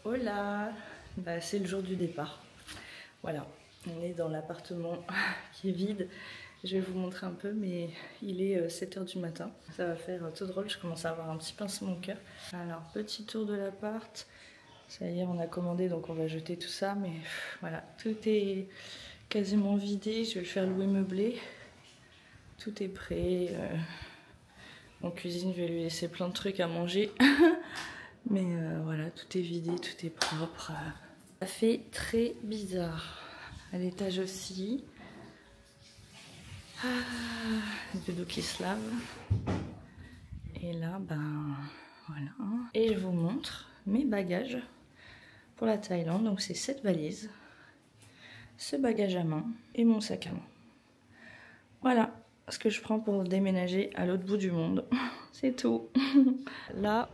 Hola, c'est le jour du départ. Voilà, on est dans l'appartement qui est vide. Je vais vous montrer un peu, mais il est 7 h du matin. Ça va faire tout drôle, je commence à avoir un petit pincement au cœur. Alors, petit tour de l'appart. Ça y est, on a commandé, donc on va jeter tout ça. Mais voilà, tout est quasiment vidé. Je vais le faire louer meublé. Tout est prêt. En cuisine, je vais lui laisser plein de trucs à manger. Mais voilà, tout est vidé, tout est propre. Ça fait très bizarre. À l'étage aussi. Le dodo qui se lave. Et là, voilà. Et je vous montre mes bagages pour la Thaïlande. Donc c'est 7 valises. Ce bagage à main et mon sac à main. Voilà ce que je prends pour déménager à l'autre bout du monde. C'est tout. Là,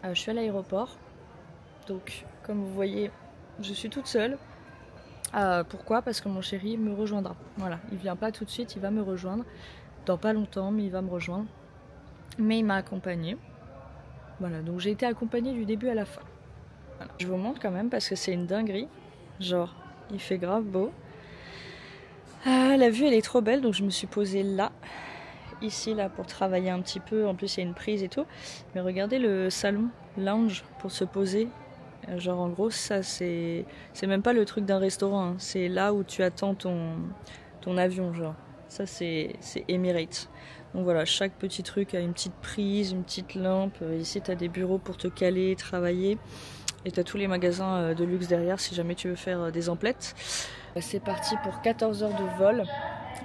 je suis à l'aéroport. Donc, comme vous voyez, je suis toute seule. Pourquoi? Parce que mon chéri me rejoindra. Voilà, il vient pas tout de suite, il va me rejoindre. Dans pas longtemps, mais il va me rejoindre. Mais il m'a accompagnée. Voilà, donc j'ai été accompagnée du début à la fin. Voilà. Je vous montre quand même parce que c'est une dinguerie. Genre, il fait grave beau. La vue, elle est trop belle, donc je me suis posée là. Ici, là, pour travailler un petit peu. En plus, il y a une prise et tout. Mais regardez le salon, lounge, pour se poser. Genre, en gros, ça, c'est même pas le truc d'un restaurant. Hein. C'est là où tu attends ton avion, genre. Ça, c'est Emirates. Donc voilà, chaque petit truc a une petite prise, une petite lampe. Ici, tu as des bureaux pour te caler, travailler. Et tu as tous les magasins de luxe derrière si jamais tu veux faire des emplettes. C'est parti pour 14 heures de vol.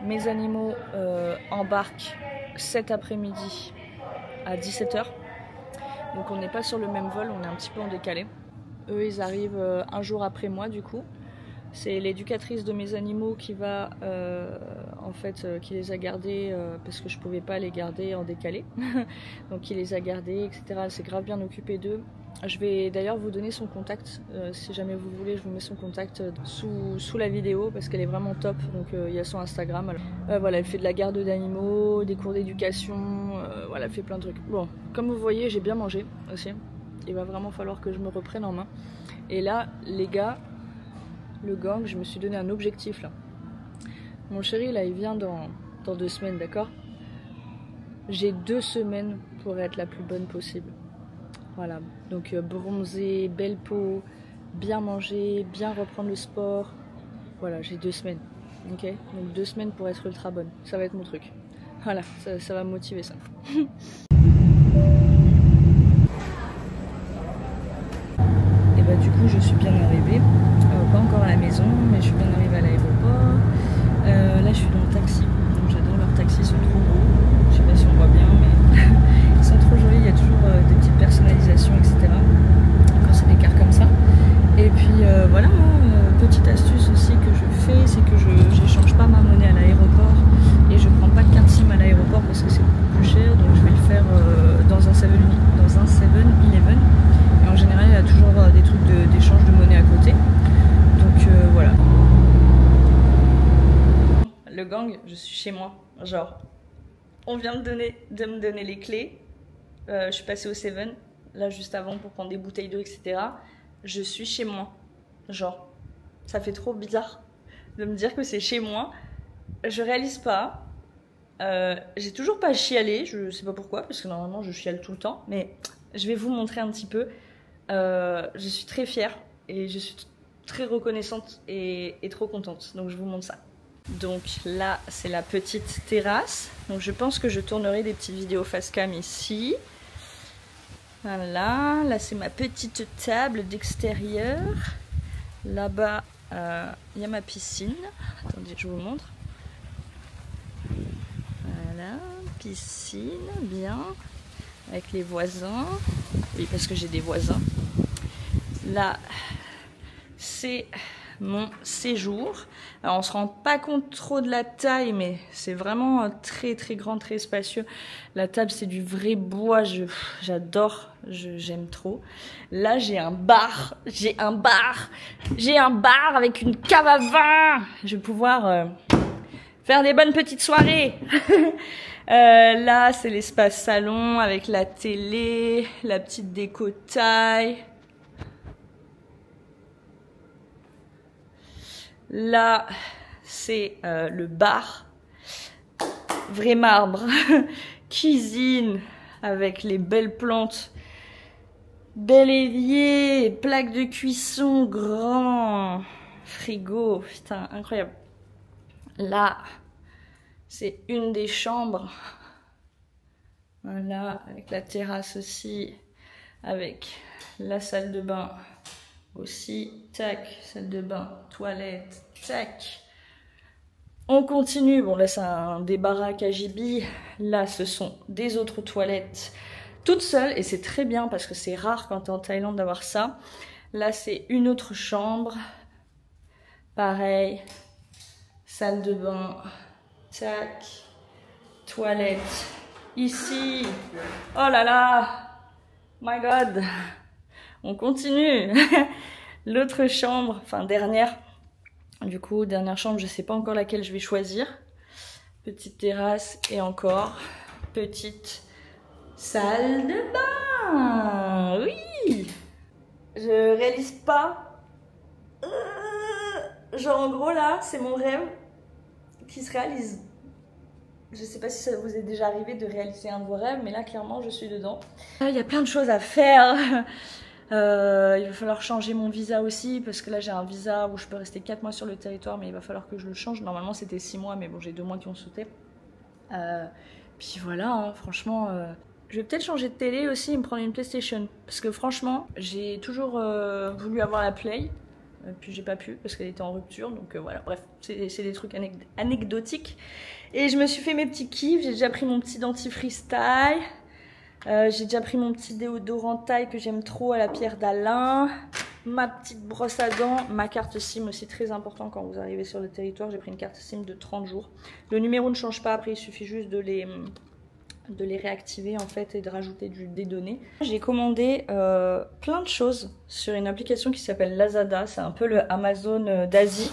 Mes animaux embarquent cet après-midi à 17 h. Donc on n'est pas sur le même vol, on est un petit peu en décalé. Eux, ils arrivent un jour après moi, du coup. C'est l'éducatrice de mes animaux qui va, qui les a gardés parce que je pouvais pas les garder en décalé. Donc, qui les a gardés, etc. Elle s'est grave bien occupée d'eux. Je vais d'ailleurs vous donner son contact. Si jamais vous voulez, je vous mets son contact sous la vidéo parce qu'elle est vraiment top. Donc, il y a son Instagram. Alors, voilà, elle fait de la garde d'animaux, des cours d'éducation. Voilà, elle fait plein de trucs. Bon, comme vous voyez, j'ai bien mangé aussi. Il va vraiment falloir que je me reprenne en main. Et là, les gars, le gang, je me suis donné un objectif là. Mon chéri, là, il vient dans 2 semaines, d'accord? J'ai 2 semaines pour être la plus bonne possible. Voilà, donc bronzer, belle peau, bien manger, bien reprendre le sport. Voilà, j'ai 2 semaines, ok? Donc 2 semaines pour être ultra bonne. Ça va être mon truc. Voilà, ça va me motiver ça. Du coup, je suis bien arrivée, pas encore à la maison, mais je suis bien arrivée à l'aéroport. Là, je suis dans le taxi, donc j'adore leurs taxis, ils sont trop beaux. Je sais pas si on voit bien, mais ils sont trop jolis. Il y a toujours des petites personnalisations, etc. Quand c'est des cars comme ça. Et puis voilà, petite astuce aussi que je fais, c'est que je n'échange pas ma monnaie à l'aéroport et je prends pas de carte SIM à l'aéroport parce que c'est beaucoup plus cher, donc je vais le faire dans un 7-Eleven. En général, il y a toujours des trucs d'échange de monnaie à côté. Donc voilà. Le gang, je suis chez moi. Genre, on vient de me donner les clés. Je suis passée au 7, là juste avant pour prendre des bouteilles d'eau, etc. Je suis chez moi. Genre, ça fait trop bizarre de me dire que c'est chez moi. Je réalise pas. J'ai toujours pas chialé. Je sais pas pourquoi, parce que normalement je chiale tout le temps. Mais je vais vous montrer un petit peu. Je suis très fière et je suis très reconnaissante et trop contente, donc je vous montre ça. Donc là c'est la petite terrasse, donc je pense que je tournerai des petites vidéos face cam ici. Voilà, là c'est ma petite table d'extérieur. Là-bas il y a ma piscine. Attendez, je vous montre. Voilà, piscine, bien, avec les voisins. Oui, parce que j'ai des voisins. Là, c'est mon séjour. Alors, on se rend pas compte trop de la taille, mais c'est vraiment très très grand, très spacieux. La table, c'est du vrai bois. J'adore, j'aime trop. Là, j'ai un bar. J'ai un bar avec une cave à vin. Je vais pouvoir faire des bonnes petites soirées. Là, c'est l'espace salon avec la télé, la petite déco taille. Là, c'est le bar. Vrai marbre. Cuisine avec les belles plantes. Bel évier, plaque de cuisson, grand frigo. Putain, incroyable. Là, c'est une des chambres. Voilà, avec la terrasse aussi. Avec la salle de bain aussi. Tac, salle de bain, toilette, tac. On continue. Bon, là, c'est un débarras KGB. Là, ce sont des autres toilettes toutes seules. Et c'est très bien parce que c'est rare quand tu es en Thaïlande d'avoir ça. Là, c'est une autre chambre. Pareil. Salle de bain. Tac. Toilette. Ici. Oh là là. My God. On continue. L'autre chambre. Enfin, dernière. Du coup, dernière chambre, je sais pas encore laquelle je vais choisir. Petite terrasse et encore petite salle de bain. Oui. Je réalise pas. Genre en gros là, c'est mon rêve qui se réalise. Je sais pas si ça vous est déjà arrivé de réaliser un de vos rêves, mais là clairement je suis dedans. Il y a plein de choses à faire. Il va falloir changer mon visa aussi parce que là j'ai un visa où je peux rester 4 mois sur le territoire, mais il va falloir que je le change. Normalement c'était 6 mois, mais bon j'ai 2 mois qui ont sauté. Puis voilà, hein, franchement, je vais peut-être changer de télé aussi et me prendre une PlayStation. Parce que franchement, j'ai toujours voulu avoir la Play, puis j'ai pas pu parce qu'elle était en rupture. Donc voilà, bref, c'est des trucs anecdotiques. Et je me suis fait mes petits kiffs, j'ai déjà pris mon petit dentifrice taille. J'ai déjà pris mon petit déodorant taille que j'aime trop à la pierre d'Alain. Ma petite brosse à dents, ma carte SIM aussi très important quand vous arrivez sur le territoire. J'ai pris une carte SIM de 30 jours. Le numéro ne change pas, après il suffit juste de les réactiver en fait et de rajouter des données. J'ai commandé plein de choses sur une application qui s'appelle Lazada. C'est un peu le Amazon d'Asie.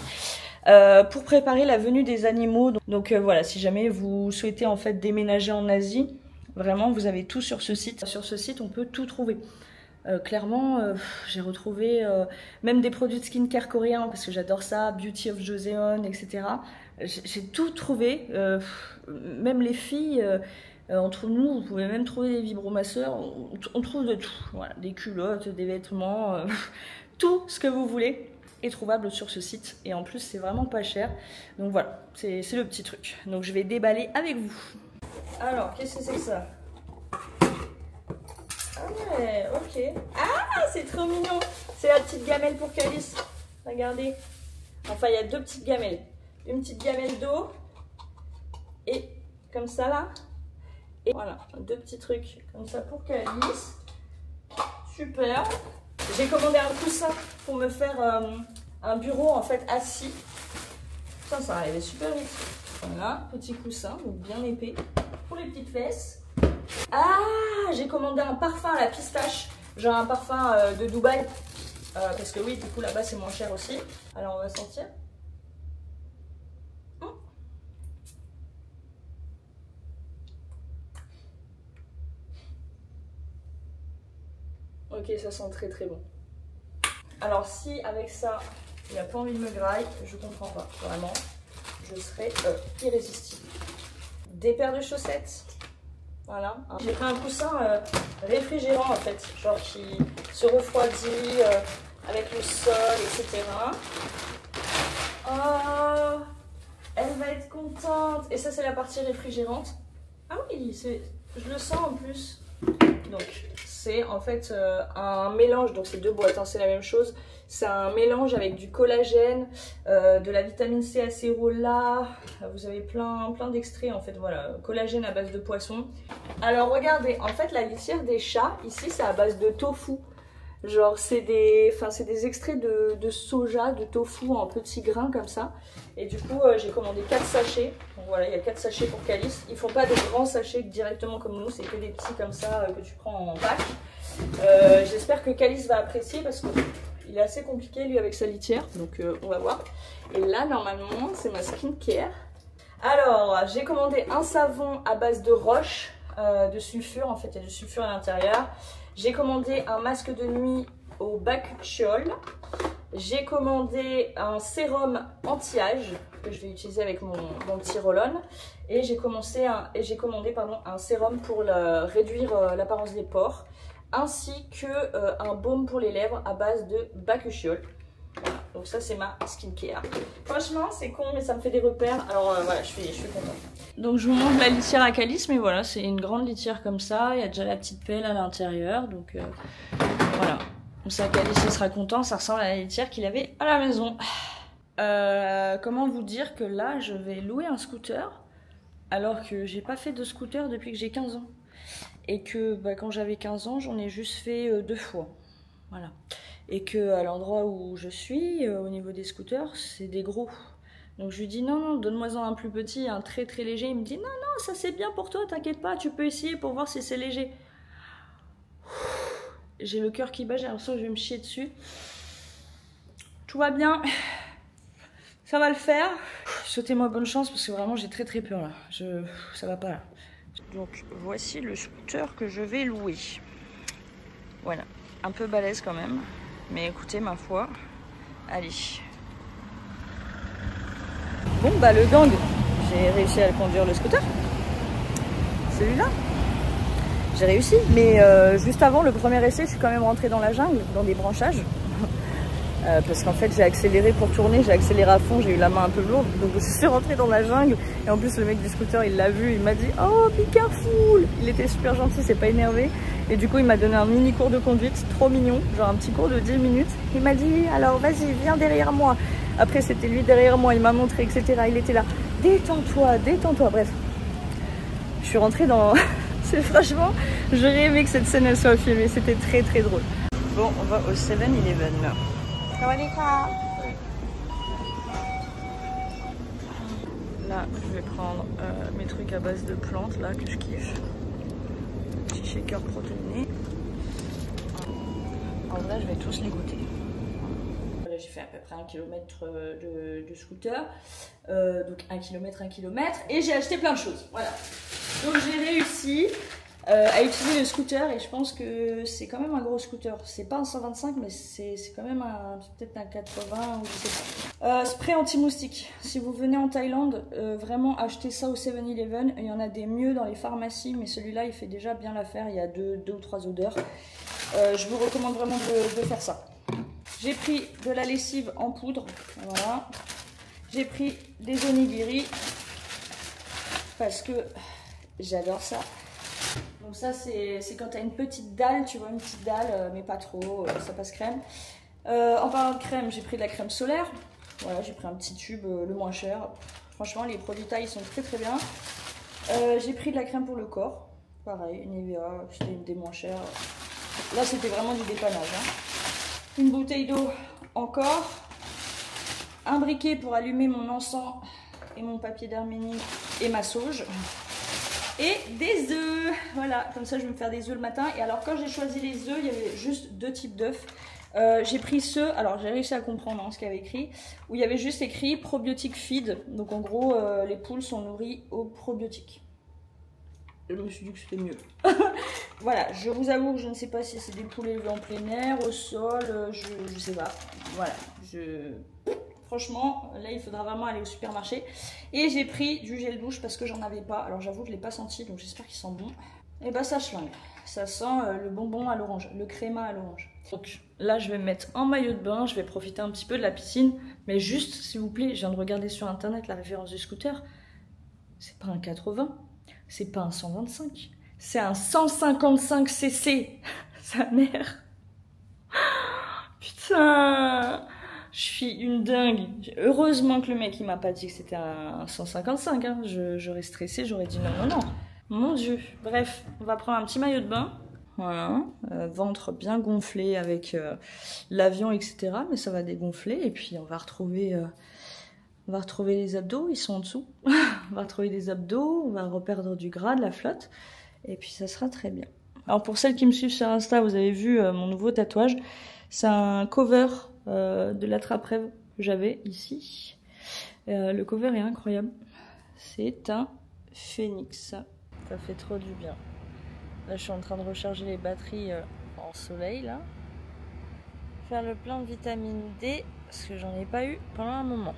Pour préparer la venue des animaux. Donc voilà, si jamais vous souhaitez en fait déménager en Asie, vraiment, vous avez tout sur ce site. Sur ce site, on peut tout trouver. Clairement, j'ai retrouvé même des produits de skincare coréens parce que j'adore ça, Beauty of Joseon, etc. J'ai tout trouvé. Même les filles, entre nous, vous pouvez même trouver des vibromasseurs. On trouve de tout. Voilà, des culottes, des vêtements, tout ce que vous voulez est trouvable sur ce site. Et en plus, c'est vraiment pas cher. Donc voilà, c'est le petit truc. Donc je vais déballer avec vous. Alors, qu'est-ce que c'est que ça? Ah ouais, ok. Ah, c'est trop mignon. C'est la petite gamelle pour Calice. Regardez. Enfin, il y a deux petites gamelles. Une petite gamelle d'eau. Et comme ça, là. Et voilà, deux petits trucs comme ça pour Calice. Super. J'ai commandé un coussin pour me faire un bureau, en fait, assis. Putain, ça arrivait super vite. Voilà, petit coussin, donc bien épais. Pour les petites fesses. Ah, j'ai commandé un parfum à la pistache, genre un parfum de Dubaï, parce que oui, du coup là-bas c'est moins cher aussi. Alors on va sentir. Ok, ça sent très très bon. Alors si avec ça, il n'y a pas envie de me grailler, je comprends pas, vraiment, je serais irrésistible. Des paires de chaussettes. Voilà, j'ai pris un coussin réfrigérant en fait, genre qui se refroidit avec le sol, etc. Oh, elle va être contente. Et ça c'est la partie réfrigérante. Ah oui, je le sens en plus. Donc c'est en fait un mélange, donc c'est deux boîtes, hein, c'est la même chose. C'est un mélange avec du collagène, de la vitamine C acérola. Vous avez plein d'extraits en fait, voilà, collagène à base de poisson. Alors regardez, en fait la litière des chats, ici c'est à base de tofu. Genre c'est des extraits de soja, de tofu en petits grains comme ça. Et du coup j'ai commandé 4 sachets. Donc voilà, il y a 4 sachets pour Calice. Ils font pas des grands sachets directement comme nous, c'est que des petits comme ça que tu prends en pack. J'espère que Calice va apprécier parce que il est assez compliqué lui avec sa litière, donc on va voir. Et là normalement c'est ma skincare. Alors j'ai commandé un savon à base de roche, de sulfure, en fait il y a du sulfure à l'intérieur. J'ai commandé un masque de nuit au bakuchiol. J'ai commandé un sérum anti-âge que je vais utiliser avec mon petit roll-on. Et j'ai commandé un sérum pour réduire l'apparence des pores. Ainsi que un baume pour les lèvres à base de bakuchiol. Voilà, donc ça c'est ma skincare. Franchement c'est con mais ça me fait des repères. Alors voilà, je suis contente. Donc je vous montre la litière à calice, mais voilà, c'est une grande litière comme ça. Il y a déjà la petite pelle à l'intérieur. Donc voilà. Donc ça, Calice il sera content, ça ressemble à la litière qu'il avait à la maison. Comment vous dire que là je vais louer un scooter alors que j'ai pas fait de scooter depuis que j'ai 15 ans. Et que quand j'avais 15 ans, j'en ai juste fait 2 fois. Voilà. Et que à l'endroit où je suis, au niveau des scooters, c'est des gros. Donc je lui dis non, donne-moi un plus petit, un très très léger. Il me dit non, ça c'est bien pour toi, t'inquiète pas, tu peux essayer pour voir si c'est léger. J'ai le cœur qui bat, j'ai l'impression que je vais me chier dessus. Tout va bien, ça va le faire. Souhaitez-moi bonne chance parce que vraiment j'ai très très peur là. Ça va pas là. Donc voici le scooter que je vais louer. Voilà, un peu balèze quand même. Mais écoutez, ma foi, allez. Bon bah le gang, j'ai réussi à conduire le scooter. Celui-là. J'ai réussi, mais juste avant le premier essai, je suis quand même rentrée dans la jungle, dans des branchages. Parce qu'en fait j'ai accéléré pour tourner, j'ai accéléré à fond, j'ai eu la main un peu lourde, donc je suis rentrée dans la jungle. Et en plus le mec du scooter il l'a vu, il m'a dit oh be careful. Il était super gentil, c'est pas énervé. Et du coup il m'a donné un mini cours de conduite, trop mignon, genre un petit cours de 10 minutes. Il m'a dit alors vas-y viens derrière moi. Après c'était lui derrière moi, il m'a montré etc. Il était là, détends-toi, bref. Je suis rentrée dans... C'est franchement, j'aurais aimé que cette scène elle soit filmée, c'était très très drôle. Bon, on va au 7-Eleven. Là, je vais prendre mes trucs à base de plantes là que je kiffe. Petit shaker protéiné. En vrai, je vais tous les goûter. Voilà, j'ai fait à peu près 1 km de scooter. Donc 1 km, et j'ai acheté plein de choses. Voilà. Donc j'ai réussi à utiliser le scooter et je pense que c'est quand même un gros scooter. C'est pas un 125 mais c'est quand même peut-être un 80 ou je sais pas. Spray anti-moustique. Si vous venez en Thaïlande, vraiment achetez ça au 7-Eleven. Il y en a des mieux dans les pharmacies mais celui-là il fait déjà bien l'affaire. Il y a deux ou trois odeurs. Je vous recommande vraiment de faire ça. J'ai pris de la lessive en poudre. Voilà. J'ai pris des onigiri parce que j'adore ça. Donc ça c'est quand tu as une petite dalle, tu vois, une petite dalle, mais pas trop, ça passe crème. En parlant de crème, j'ai pris de la crème solaire. Voilà, j'ai pris un petit tube, le moins cher. Franchement, les produits taille sont très très bien. J'ai pris de la crème pour le corps. Pareil, Nivea, c'était une des moins chères. Là, c'était vraiment du dépannage. Hein. Une bouteille d'eau encore. Un briquet pour allumer mon encens et mon papier d'Arménie et ma sauge. Et des œufs, voilà, comme ça je vais me faire des œufs le matin. Et alors quand j'ai choisi les œufs, il y avait juste 2 types d'œufs. J'ai pris ceux, alors j'ai réussi à comprendre ce qu'il y avait écrit, où il y avait juste écrit probiotic feed. Donc en gros, les poules sont nourries aux probiotiques. Je me suis dit que c'était mieux. Voilà, je vous avoue que je ne sais pas si c'est des poules élevées en plein air, au sol, je sais pas. Voilà, franchement, là il faudra vraiment aller au supermarché. Et j'ai pris du gel douche parce que j'en avais pas. Alors j'avoue que je ne l'ai pas senti, donc j'espère qu'il sent bon. Et bah ça schlingue. Ça sent le bonbon à l'orange, le créma à l'orange. Donc là je vais me mettre en maillot de bain, je vais profiter un petit peu de la piscine. Mais juste, s'il vous plaît, je viens de regarder sur internet la référence du scooter. C'est pas un 80, c'est pas un 125, c'est un 155 cc. Sa mère. Putain. Je suis une dingue. Heureusement que le mec il m'a pas dit que c'était un 155. Hein. J'aurais stressé, j'aurais dit non. Mon Dieu. Bref, on va prendre un petit maillot de bain. Voilà. Ventre bien gonflé avec l'avion, etc. Mais ça va dégonfler. Et puis on va retrouver les abdos. Ils sont en dessous. On va retrouver des abdos. On va reperdre du gras, de la flotte. Et puis ça sera très bien. Alors pour celles qui me suivent sur Insta, vous avez vu mon nouveau tatouage. C'est un cover de l'attrape-rêve que j'avais ici. Le cover est incroyable. C'est un phénix. Ça fait trop du bien. Là, je suis en train de recharger les batteries en soleil, là. faire le plein de vitamine D parce que j'en ai pas eu pendant un moment.